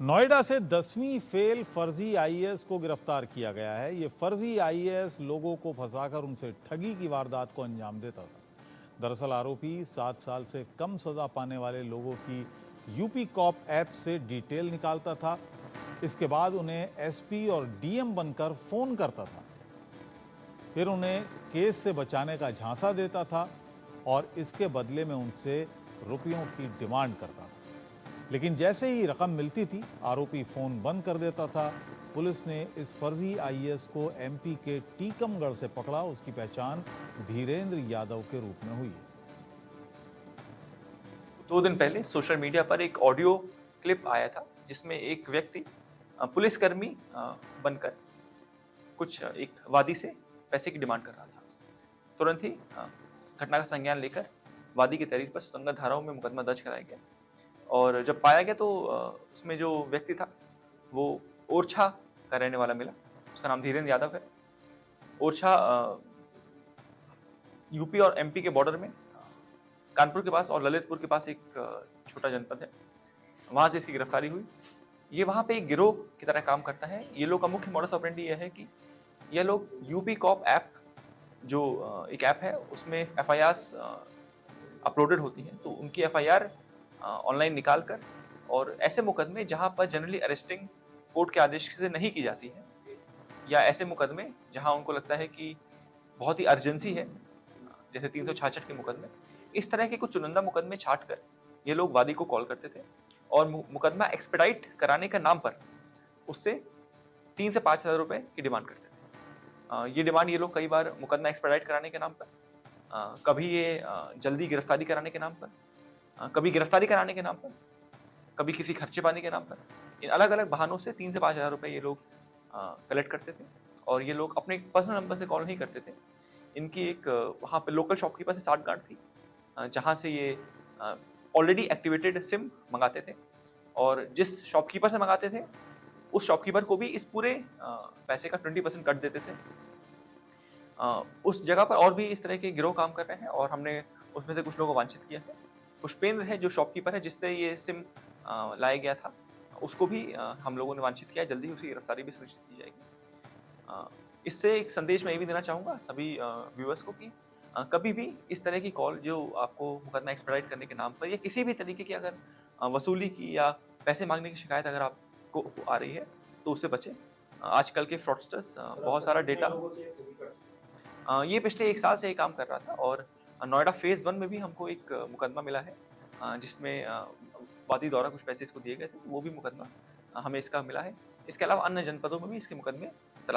नोएडा से 10वीं फेल फर्जी आईएएस को गिरफ्तार किया गया है। ये फर्जी आईएएस लोगों को फंसाकर उनसे ठगी की वारदात को अंजाम देता था। दरअसल आरोपी 7 साल से कम सजा पाने वाले लोगों की यूपी कॉप ऐप से डिटेल निकालता था। इसके बाद उन्हें एसपी और डीएम बनकर फोन करता था, फिर उन्हें केस से बचाने का झांसा देता था और इसके बदले में उनसे रुपयों की डिमांड करता था। लेकिन जैसे ही रकम मिलती थी, आरोपी फोन बंद कर देता था। पुलिस ने इस फर्जी आईएएस को एमपी के टीकमगढ़ से पकड़ा। उसकी पहचान धीरेन्द्र यादव के रूप में हुई है। 2 दिन पहले सोशल मीडिया पर एक ऑडियो क्लिप आया था जिसमें एक व्यक्ति पुलिसकर्मी बनकर कुछ एक वादी से पैसे की डिमांड कर रहा था। तुरंत ही घटना का संज्ञान लेकर वादी की तहरीर पर सुसंगत धाराओं में मुकदमा दर्ज कराया गया और जब पाया गया तो उसमें जो व्यक्ति था वो ओरछा का रहने वाला मिला। उसका नाम धीरेन्द्र यादव है। ओरछा यूपी और एमपी के बॉर्डर में कानपुर के पास और ललितपुर के पास एक छोटा जनपद है, वहाँ से इसकी गिरफ्तारी हुई। ये वहाँ पे एक गिरोह की तरह काम करता है। ये लोग का मुख्य मॉडस ऑपरेंडी यह है कि ये लोग यूपी कॉप ऐप जो एक ऐप है उसमें एफआईआर्स अपलोडेड होती हैं, तो उनकी एफआईआर ऑनलाइन निकाल कर और ऐसे मुकदमे जहाँ पर जनरली अरेस्टिंग कोर्ट के आदेश से नहीं की जाती है या ऐसे मुकदमे जहाँ उनको लगता है कि बहुत ही अर्जेंसी है, जैसे 366 के मुकदमे, इस तरह के कुछ चुनिंदा मुकदमे छाट कर ये लोग वादी को कॉल करते थे और मुकदमा एक्सपेडाइट कराने का नाम पर उससे 3 से 5 हज़ार रुपये की डिमांड करते थे। ये डिमांड ये लोग कई बार मुकदमा एक्सपेडाइट कराने के नाम पर, कभी ये जल्दी गिरफ्तारी कराने के नाम पर, कभी गिरफ्तारी कराने के नाम पर, कभी किसी खर्चे पाने के नाम पर, इन अलग अलग बहानों से 3 से 5 हज़ार रुपये ये लोग कलेक्ट करते थे। और ये लोग अपने पर्सनल नंबर से कॉल नहीं करते थे। इनकी एक वहाँ पे लोकल शॉपकीपर से साठगांठ थी, जहाँ से ये ऑलरेडी एक्टिवेटेड सिम मंगाते थे और जिस शॉपकीपर से मंगाते थे उस शॉपकीपर को भी इस पूरे पैसे का 20% कट देते थे। उस जगह पर और भी इस तरह के गिरोह काम कर रहे हैं और हमने उसमें से कुछ लोगों को वांछित किया है। पुष्पेंद्र है जो शॉपकीपर है जिससे ये सिम लाया गया था, उसको भी हम लोगों ने वांछित किया है। जल्दी उसकी गिरफ्तारी भी सुनिश्चित की जाएगी। इससे एक संदेश मैं ये भी देना चाहूँगा सभी व्यूअर्स को कि कभी भी इस तरह की कॉल जो आपको मुकदमा एक्सपेडाइट करने के नाम पर या किसी भी तरीके की अगर वसूली की या पैसे मांगने की शिकायत अगर आपको आ रही है तो उससे बचें। आजकल के फ्रॉडस्टर्स बहुत सारा डेटा, ये पिछले 1 साल से ये काम कर रहा था और नोएडा फेज़ 1 में भी हमको एक मुकदमा मिला है जिसमें वादी द्वारा कुछ पैसे इसको दिए गए थे, वो भी मुकदमा हमें इसका मिला है। इसके अलावा अन्य जनपदों में भी इसके मुकदमे